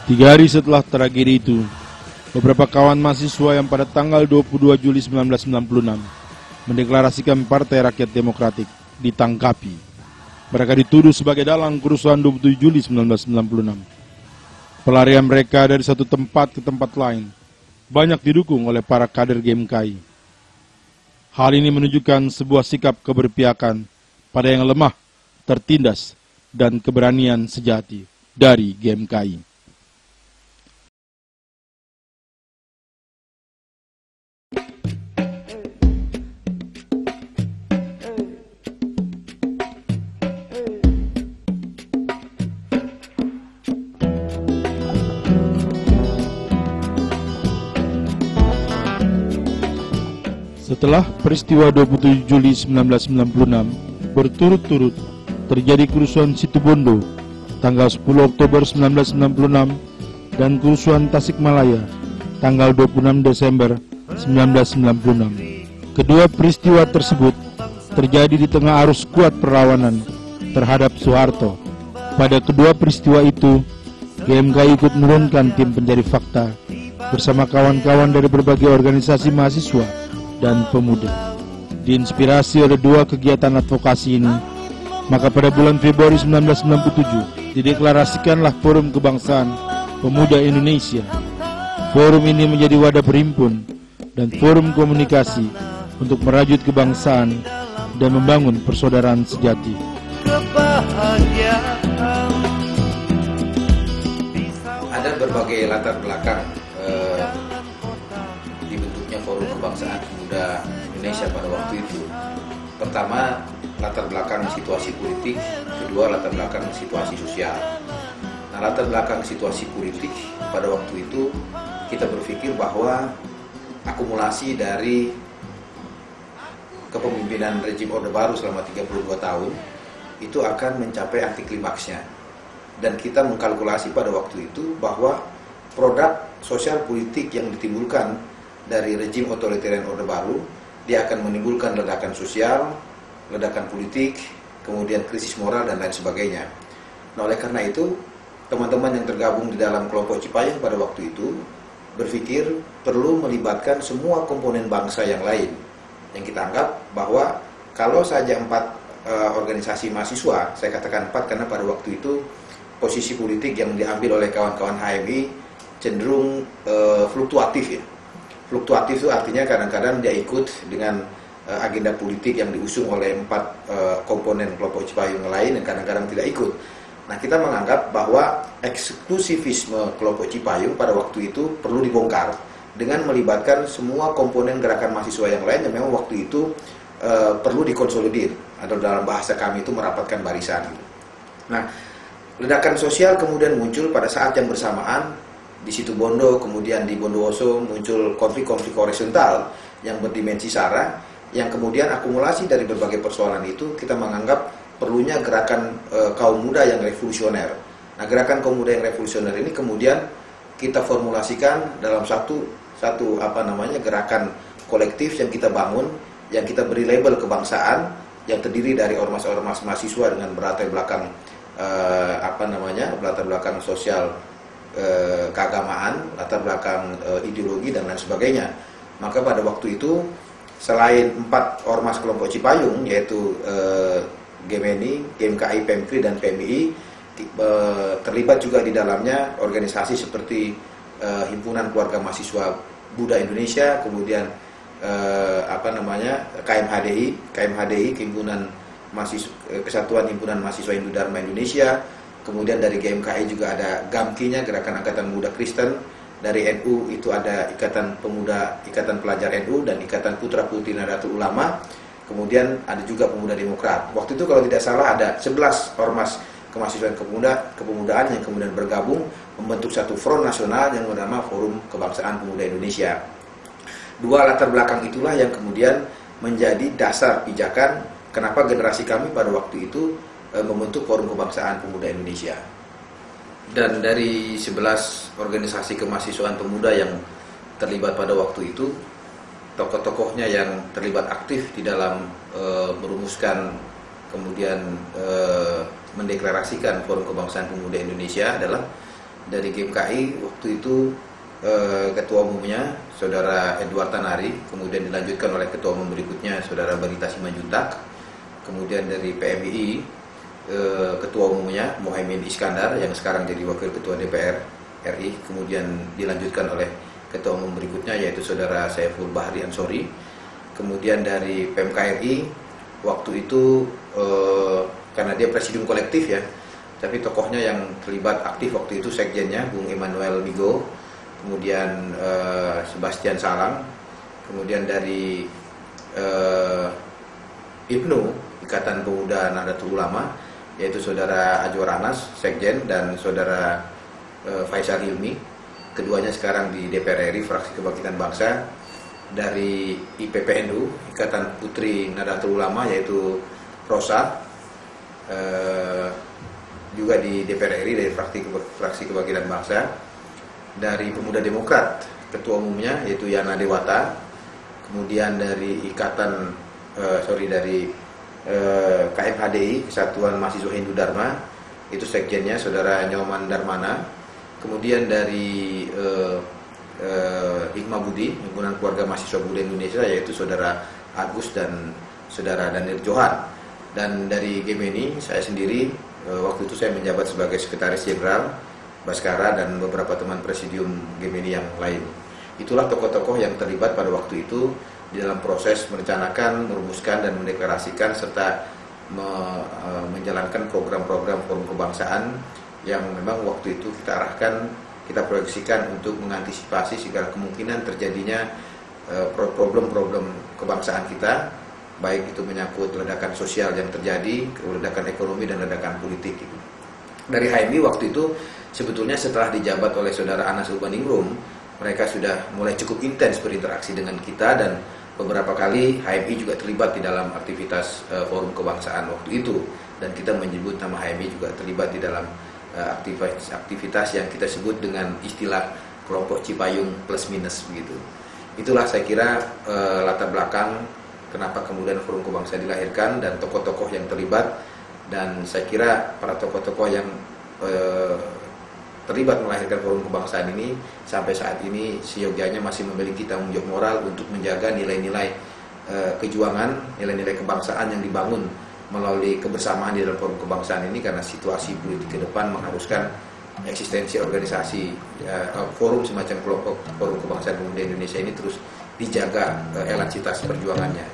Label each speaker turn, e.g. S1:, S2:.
S1: 3 hari setelah tragedi itu, beberapa kawan mahasiswa yang pada tanggal 22 Juli 1996 mendeklarasikan Partai Rakyat Demokratik ditangkapi. Mereka dituduh sebagai dalang kerusuhan 27 Juli 1996. Pelarian mereka dari satu tempat ke tempat lain banyak didukung oleh para kader GMKI. Hal ini menunjukkan sebuah sikap keberpihakan pada yang lemah, tertindas, dan keberanian sejati dari GMKI. Setelah peristiwa 27 Juli 1996 berturut-turut terjadi kerusuhan Situbondo tanggal 10 Oktober 1996 dan kerusuhan Tasikmalaya tanggal 26 Desember 1996. Kedua peristiwa tersebut terjadi di tengah arus kuat perlawanan terhadap Soeharto. Pada kedua peristiwa itu, GMKI ikut menurunkan tim pencari fakta bersama kawan-kawan dari berbagai organisasi mahasiswa dan pemuda. Diinspirasi oleh dua kegiatan advokasi ini, maka pada bulan Februari 1997 dideklarasikanlah Forum Kebangsaan Pemuda Indonesia. Forum ini menjadi wadah berhimpun dan forum komunikasi untuk merajut kebangsaan dan membangun persaudaraan sejati.
S2: Ada berbagai latar belakang dibentuknya Forum Kebangsaan Pemuda Indonesia pada waktu itu. Pertama, latar belakang situasi politik. Kedua, latar belakang situasi sosial. Nah, latar belakang situasi politik pada waktu itu kita berpikir bahwa akumulasi dari kepemimpinan rejim Orde Baru selama 32 tahun itu akan mencapai anti klimaksnya. Dan kita mengkalkulasi pada waktu itu bahwa produk sosial politik yang ditimbulkan dari rejim otoritarian Orde Baru, dia akan menimbulkan ledakan sosial, ledakan politik, kemudian krisis moral dan lain sebagainya. Nah, oleh karena itu, teman-teman yang tergabung di dalam kelompok Cipayung pada waktu itu berpikir perlu melibatkan semua komponen bangsa yang lain. Yang kita anggap bahwa kalau saja 4 organisasi mahasiswa, saya katakan 4 karena pada waktu itu posisi politik yang diambil oleh kawan-kawan HMI cenderung fluktuatif ya. Fluktuatif itu artinya kadang-kadang dia ikut dengan agenda politik yang diusung oleh 4 komponen kelompok Cipayung lain dan kadang-kadang tidak ikut. Nah, kita menganggap bahwa eksklusivisme kelompok Cipayung pada waktu itu perlu dibongkar dengan melibatkan semua komponen gerakan mahasiswa yang lain yang memang waktu itu perlu dikonsolidir, atau dalam bahasa kami itu merapatkan barisan. Nah, ledakan sosial kemudian muncul pada saat yang bersamaan di Situbondo, kemudian di Bondowoso muncul konflik-konflik horizontal yang berdimensi SARA, yang kemudian akumulasi dari berbagai persoalan itu kita menganggap perlunya gerakan kaum muda yang revolusioner. Nah, gerakan kaum muda yang revolusioner ini kemudian kita formulasikan dalam satu gerakan kolektif yang kita bangun, yang kita beri label kebangsaan, yang terdiri dari ormas-ormas mahasiswa dengan berlatar belakang latar belakang sosial, keagamaan, latar belakang ideologi dan lain sebagainya. Maka pada waktu itu selain 4 ormas kelompok Cipayung, yaitu GMNI, GMKI, PEMKRI dan PMI, terlibat juga di dalamnya organisasi seperti Himpunan Keluarga Mahasiswa Buddha Indonesia, kemudian KMHDI, Himpunan Kesatuan Himpunan Mahasiswa Hindu Dharma Indonesia. Kemudian dari GMKI juga ada GAMKI-nya, Gerakan Angkatan Muda Kristen. Dari NU itu ada Ikatan Pelajar NU dan Ikatan Putra Putri Nahdlatul Ulama. Kemudian ada juga Pemuda Demokrat. Waktu itu kalau tidak salah ada 11 ormas kemahasiswaan kepemudaan yang kemudian bergabung membentuk satu front nasional yang bernama Forum Kebangsaan Pemuda Indonesia. Dua latar belakang itulah yang kemudian menjadi dasar pijakan kenapa generasi kami pada waktu itu membentuk Forum Kebangsaan Pemuda Indonesia. Dan dari 11 organisasi kemahasiswaan pemuda yang terlibat pada waktu itu, tokoh-tokohnya yang terlibat aktif di dalam merumuskan kemudian mendeklarasikan Forum Kebangsaan Pemuda Indonesia adalah dari GMKI waktu itu ketua umumnya Saudara Edward Tanari, kemudian dilanjutkan oleh ketua umum berikutnya Saudara Barita Simanjuntak, kemudian dari PMII ketua umumnya Muhaimin Iskandar yang sekarang jadi wakil ketua DPR RI, kemudian dilanjutkan oleh ketua umum berikutnya yaitu Saudara Saiful Bahri Ansori, kemudian dari PMKRI waktu itu karena dia presidium kolektif ya, tapi tokohnya yang terlibat aktif waktu itu sekjennya Bung Emmanuel Migo, kemudian Sebastian Salang, kemudian dari IPNU Ikatan Pemuda Nahdlatul Ulama yaitu Saudara Ajwar Anas sekjen dan Saudara Faisal Hilmi, keduanya sekarang di DPR RI fraksi Kebangkitan Bangsa. Dari IPPNU Ikatan Putri Nahdlatul Ulama yaitu Rosa, juga di DPR RI dari fraksi Kebangkitan Bangsa. Dari Pemuda Demokrat ketua umumnya yaitu Yana Dewata, kemudian dari KMHDI Kesatuan Mahasiswa Hindu Dharma itu sekjennya Saudara Nyoman Darmana, kemudian dari Hikmah Budi Himpunan Keluarga Mahasiswa Buddha Indonesia yaitu Saudara Agus dan Saudara Daniel Johan, dan dari Gemini saya sendiri waktu itu saya menjabat sebagai Sekretaris Jenderal Baskara dan beberapa teman presidium Gemini yang lain. Itulah tokoh-tokoh yang terlibat pada waktu itu di dalam proses merencanakan, merumuskan dan mendeklarasikan serta menjalankan program-program forum kebangsaan yang memang waktu itu kita arahkan, kita proyeksikan untuk mengantisipasi segala kemungkinan terjadinya problem-problem kebangsaan kita, baik itu menyangkut ledakan sosial yang terjadi, ledakan ekonomi dan ledakan politik. Dari HMI waktu itu sebetulnya setelah dijabat oleh Saudara Anas Urbaningrum, mereka sudah mulai cukup intens berinteraksi dengan kita dan beberapa kali HMI juga terlibat di dalam aktivitas forum kebangsaan waktu itu, dan kita menyebut nama HMI juga terlibat di dalam aktivitas yang kita sebut dengan istilah kelompok Cipayung plus minus begitu. Itulah saya kira latar belakang kenapa kemudian forum kebangsaan dilahirkan dan tokoh-tokoh yang terlibat, dan saya kira para tokoh-tokoh yang terlibat melahirkan forum kebangsaan ini sampai saat ini seyogyanya masih memiliki tanggung jawab moral untuk menjaga nilai-nilai kejuangan, nilai-nilai kebangsaan yang dibangun melalui kebersamaan di dalam forum kebangsaan ini, karena situasi politik ke depan mengharuskan eksistensi organisasi forum semacam kelompok forum kebangsaan pemuda Indonesia ini terus dijaga elatitas perjuangannya.